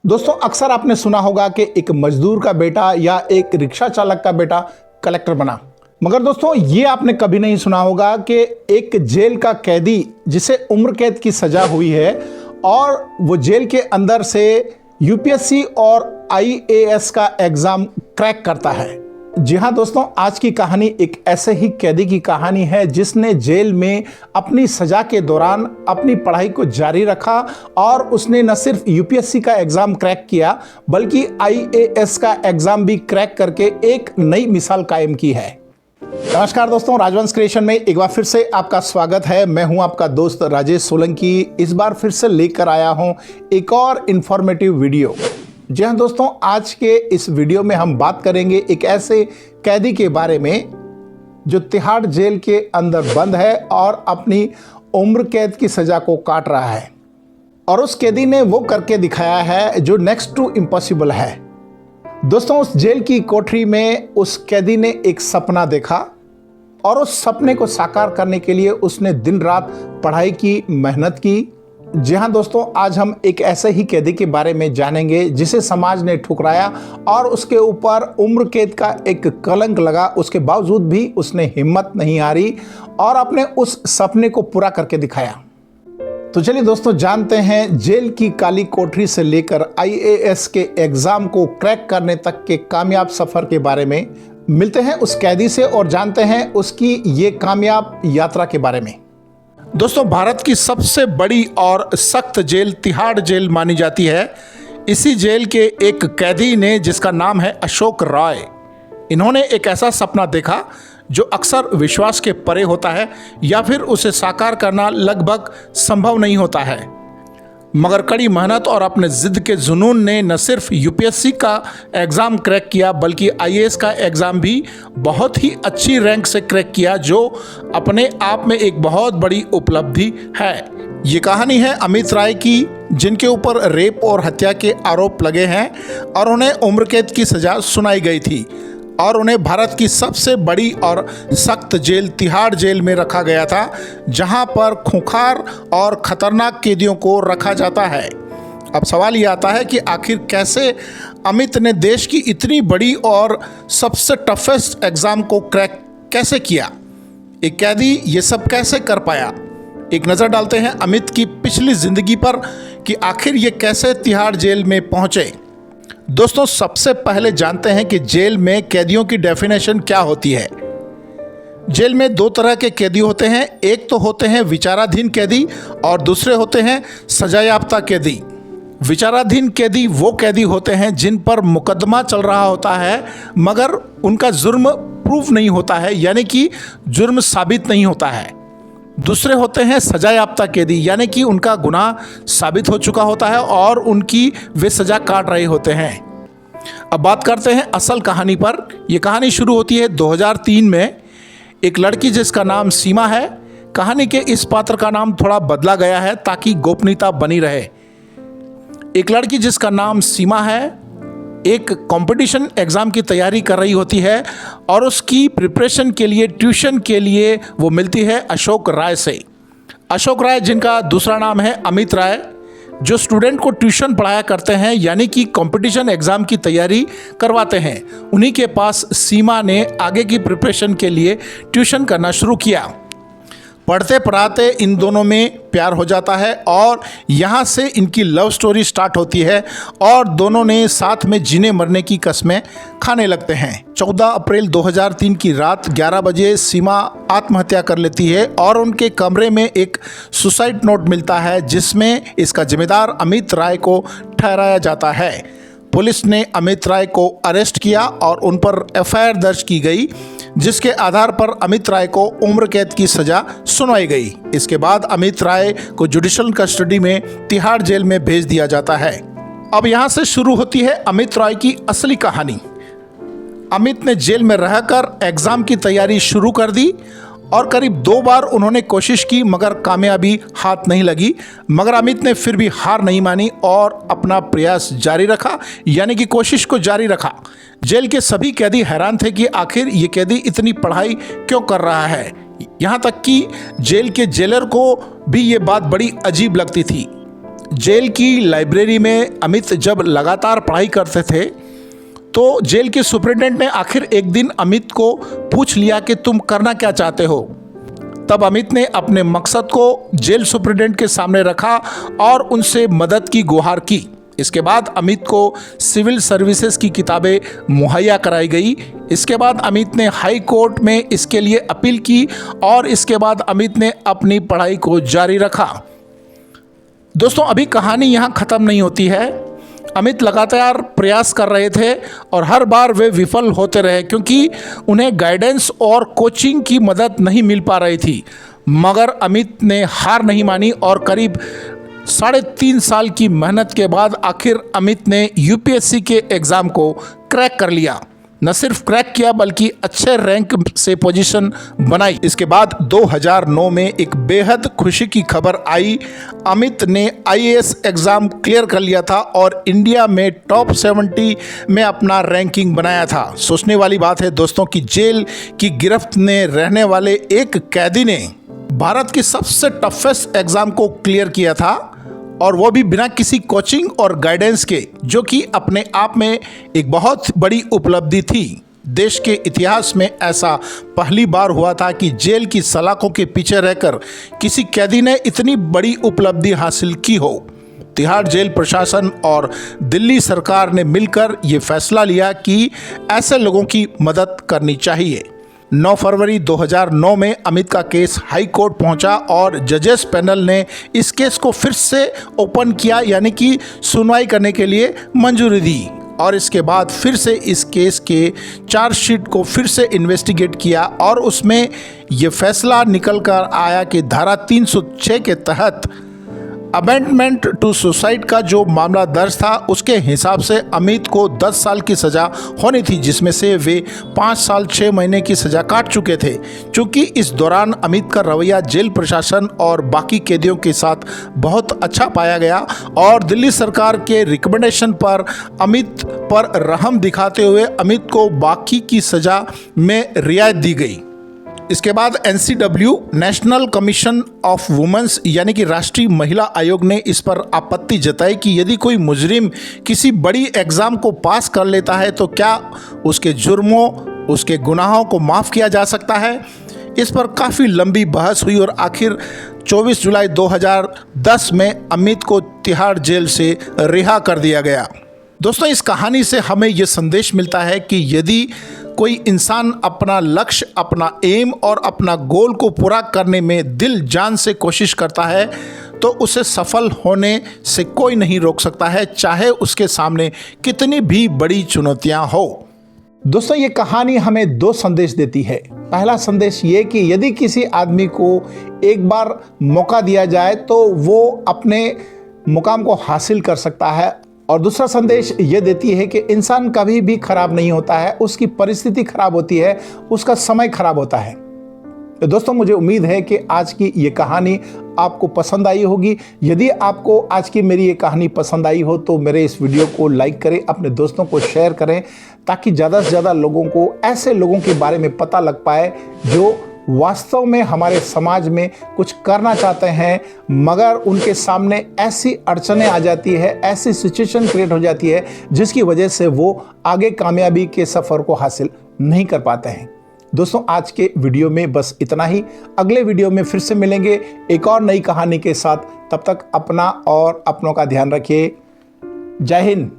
दोस्तों अक्सर आपने सुना होगा कि एक मजदूर का बेटा या एक रिक्शा चालक का बेटा कलेक्टर बना। मगर दोस्तों ये आपने कभी नहीं सुना होगा कि एक जेल का कैदी जिसे उम्र कैद की सजा हुई है और वो जेल के अंदर से यूपीएससी और आईएएस का एग्जाम क्रैक करता है। जी हाँ दोस्तों, आज की कहानी एक ऐसे ही कैदी की कहानी है जिसने जेल में अपनी सजा के दौरान अपनी पढ़ाई को जारी रखा और उसने न सिर्फ यूपीएससी का एग्जाम क्रैक किया बल्कि आईएएस का एग्जाम भी क्रैक करके एक नई मिसाल कायम की है। नमस्कार दोस्तों, राजवंश क्रिएशन में एक बार फिर से आपका स्वागत है। मैं हूं आपका दोस्त राजेश सोलंकी। इस बार फिर से लेकर आया हूं एक और इंफॉर्मेटिव वीडियो। जी हाँ दोस्तों, आज के इस वीडियो में हम बात करेंगे एक ऐसे कैदी के बारे में जो तिहाड़ जेल के अंदर बंद है और अपनी उम्र कैद की सजा को काट रहा है। और उस कैदी ने वो करके दिखाया है जो नेक्स्ट टू इम्पॉसिबल है। दोस्तों, उस जेल की कोठरी में उस कैदी ने एक सपना देखा और उस सपने को साकार करने के लिए उसने दिन रात पढ़ाई की, मेहनत की। जी हाँ दोस्तों, आज हम एक ऐसे ही कैदी के बारे में जानेंगे जिसे समाज ने ठुकराया और उसके ऊपर उम्र कैद का एक कलंक लगा। उसके बावजूद भी उसने हिम्मत नहीं हारी और अपने उस सपने को पूरा करके दिखाया। तो चलिए दोस्तों, जानते हैं जेल की काली कोठरी से लेकर आईएएस के एग्जाम को क्रैक करने तक के कामयाब सफर के बारे में। मिलते हैं उस कैदी से और जानते हैं उसकी ये कामयाब यात्रा के बारे में। दोस्तों, भारत की सबसे बड़ी और सख्त जेल तिहाड़ जेल मानी जाती है। इसी जेल के एक कैदी ने, जिसका नाम है अशोक रॉय, इन्होंने एक ऐसा सपना देखा जो अक्सर विश्वास के परे होता है या फिर उसे साकार करना लगभग संभव नहीं होता है। मगर कड़ी मेहनत और अपने जिद के जुनून ने न सिर्फ यूपीएससी का एग्ज़ाम क्रैक किया बल्कि आईएएस का एग्ज़ाम भी बहुत ही अच्छी रैंक से क्रैक किया, जो अपने आप में एक बहुत बड़ी उपलब्धि है। ये कहानी है अमित राय की, जिनके ऊपर रेप और हत्या के आरोप लगे हैं और उन्हें उम्र कैद की सज़ा सुनाई गई थी और उन्हें भारत की सबसे बड़ी और सख्त जेल तिहाड़ जेल में रखा गया था, जहां पर खूंखार और ख़तरनाक कैदियों को रखा जाता है। अब सवाल ये आता है कि आखिर कैसे अमित ने देश की इतनी बड़ी और सबसे टफेस्ट एग्ज़ाम को क्रैक कैसे किया। एक कैदी ये सब कैसे कर पाया। एक नज़र डालते हैं अमित की पिछली ज़िंदगी पर कि आखिर ये कैसे तिहाड़ जेल में पहुँचे। दोस्तों, सबसे पहले जानते हैं कि जेल में कैदियों की डेफिनेशन क्या होती है। जेल में दो तरह के कैदी होते हैं। एक तो होते हैं विचाराधीन कैदी और दूसरे होते हैं सजायाफ्ता कैदी। विचाराधीन कैदी वो कैदी होते हैं जिन पर मुकदमा चल रहा होता है मगर उनका जुर्म प्रूफ नहीं होता है, यानी कि जुर्म साबित नहीं होता है। दूसरे होते हैं सजायाफ्ता कैदी, यानी कि उनका गुनाह साबित हो चुका होता है और उनकी वे सजा काट रहे होते हैं। अब बात करते हैं असल कहानी पर। यह कहानी शुरू होती है 2003 में। एक लड़की जिसका नाम सीमा है, कहानी के इस पात्र का नाम थोड़ा बदला गया है ताकि गोपनीयता बनी रहे। एक लड़की जिसका नाम सीमा है एक कंपटीशन एग्ज़ाम की तैयारी कर रही होती है और उसकी प्रिपरेशन के लिए, ट्यूशन के लिए वो मिलती है अशोक राय से। अशोक राय, जिनका दूसरा नाम है अमित राय, जो स्टूडेंट को ट्यूशन पढ़ाया करते हैं, यानी कि कंपटीशन एग्ज़ाम की तैयारी करवाते हैं, उन्हीं के पास सीमा ने आगे की प्रिपरेशन के लिए ट्यूशन करना शुरू किया। पढ़ते पढ़ाते इन दोनों में प्यार हो जाता है और यहाँ से इनकी लव स्टोरी स्टार्ट होती है और दोनों ने साथ में जीने मरने की कस्में खाने लगते हैं। 14 अप्रैल 2003 की रात 11 बजे सीमा आत्महत्या कर लेती है और उनके कमरे में एक सुसाइड नोट मिलता है जिसमें इसका जिम्मेदार अमित राय को ठहराया जाता है। पुलिस ने अमित राय को अरेस्ट किया और उन पर एफआईआर दर्ज की गई, जिसके आधार पर अमित राय को उम्र कैद की सजा सुनाई गई। इसके बाद अमित राय को जुडिशियल कस्टडी में तिहाड़ जेल में भेज दिया जाता है। अब यहाँ से शुरू होती है अमित राय की असली कहानी। अमित ने जेल में रहकर एग्ज़ाम की तैयारी शुरू कर दी और करीब 2 बार उन्होंने कोशिश की मगर कामयाबी हाथ नहीं लगी। मगर अमित ने फिर भी हार नहीं मानी और अपना प्रयास जारी रखा, यानी कि कोशिश को जारी रखा। जेल के सभी कैदी हैरान थे कि आखिर ये कैदी इतनी पढ़ाई क्यों कर रहा है। यहाँ तक कि जेल के जेलर को भी ये बात बड़ी अजीब लगती थी। जेल की लाइब्रेरी में अमित जब लगातार पढ़ाई करते थे तो जेल के सुपरिटेंडेंट ने आखिर एक दिन अमित को पूछ लिया कि तुम करना क्या चाहते हो। तब अमित ने अपने मकसद को जेल सुपरिटेंडेंट के सामने रखा और उनसे मदद की गुहार की। इसके बाद अमित को सिविल सर्विसेज की किताबें मुहैया कराई गई। इसके बाद अमित ने हाई कोर्ट में इसके लिए अपील की और इसके बाद अमित ने अपनी पढ़ाई को जारी रखा। दोस्तों, अभी कहानी यहाँ ख़त्म नहीं होती है। अमित लगातार प्रयास कर रहे थे और हर बार वे विफल होते रहे क्योंकि उन्हें गाइडेंस और कोचिंग की मदद नहीं मिल पा रही थी। मगर अमित ने हार नहीं मानी और करीब 3.5 साल की मेहनत के बाद आखिर अमित ने यूपीएससी के एग्ज़ाम को क्रैक कर लिया। न सिर्फ क्रैक किया बल्कि अच्छे रैंक से पोजीशन बनाई। इसके बाद 2009 में एक बेहद खुशी की खबर आई। अमित ने आईएएस एग्ज़ाम क्लियर कर लिया था और इंडिया में टॉप 70 में अपना रैंकिंग बनाया था। सोचने वाली बात है दोस्तों कि जेल की गिरफ्त में रहने वाले एक कैदी ने भारत की सबसे टफेस्ट एग्ज़ाम को क्लियर किया था और वो भी बिना किसी कोचिंग और गाइडेंस के, जो कि अपने आप में एक बहुत बड़ी उपलब्धि थी। देश के इतिहास में ऐसा पहली बार हुआ था कि जेल की सलाखों के पीछे रहकर किसी कैदी ने इतनी बड़ी उपलब्धि हासिल की हो। तिहाड़ जेल प्रशासन और दिल्ली सरकार ने मिलकर ये फैसला लिया कि ऐसे लोगों की मदद करनी चाहिए। 9 फरवरी 2009 में अमित का केस हाई कोर्ट पहुंचा और जजेस पैनल ने इस केस को फिर से ओपन किया, यानी कि सुनवाई करने के लिए मंजूरी दी। और इसके बाद फिर से इस केस के चार्जशीट को फिर से इन्वेस्टिगेट किया और उसमें ये फैसला निकल कर आया कि धारा 306 के तहत अमेंडमेंट टू सुसाइड का जो मामला दर्ज था उसके हिसाब से अमित को 10 साल की सज़ा होनी थी, जिसमें से वे 5 साल 6 महीने की सज़ा काट चुके थे। चूँकि इस दौरान अमित का रवैया जेल प्रशासन और बाकी कैदियों के साथ बहुत अच्छा पाया गया और दिल्ली सरकार के रिकमेंडेशन पर अमित पर रहम दिखाते हुए अमित को बाकी की सज़ा में रियायत दी गई। इसके बाद NCW national commission of women's यानी कि राष्ट्रीय महिला आयोग ने इस पर आपत्ति जताई कि यदि कोई मुजरिम किसी बड़ी एग्ज़ाम को पास कर लेता है तो क्या उसके जुर्मों, उसके गुनाहों को माफ़ किया जा सकता है। इस पर काफ़ी लंबी बहस हुई और आखिर 24 जुलाई 2010 में अमित को तिहाड़ जेल से रिहा कर दिया गया। दोस्तों, इस कहानी से हमें ये संदेश मिलता है कि यदि कोई इंसान अपना लक्ष्य, अपना एम और अपना गोल को पूरा करने में दिल जान से कोशिश करता है तो उसे सफल होने से कोई नहीं रोक सकता है, चाहे उसके सामने कितनी भी बड़ी चुनौतियां हो। दोस्तों, ये कहानी हमें 2 संदेश देती है। पहला संदेश ये कि यदि किसी आदमी को एक बार मौका दिया जाए तो वो अपने मुकाम को हासिल कर सकता है। और दूसरा संदेश ये देती है कि इंसान कभी भी खराब नहीं होता है, उसकी परिस्थिति खराब होती है, उसका समय खराब होता है। तो दोस्तों, मुझे उम्मीद है कि आज की ये कहानी आपको पसंद आई होगी। यदि आपको आज की मेरी ये कहानी पसंद आई हो तो मेरे इस वीडियो को लाइक करें, अपने दोस्तों को शेयर करें, ताकि ज़्यादा से ज़्यादा लोगों को ऐसे लोगों के बारे में पता लग पाए जो वास्तव में हमारे समाज में कुछ करना चाहते हैं मगर उनके सामने ऐसी अड़चनें आ जाती है, ऐसी सिचुएशन क्रिएट हो जाती है जिसकी वजह से वो आगे कामयाबी के सफ़र को हासिल नहीं कर पाते हैं। दोस्तों, आज के वीडियो में बस इतना ही। अगले वीडियो में फिर से मिलेंगे एक और नई कहानी के साथ। तब तक अपना और अपनों का ध्यान रखिए। जय हिंद।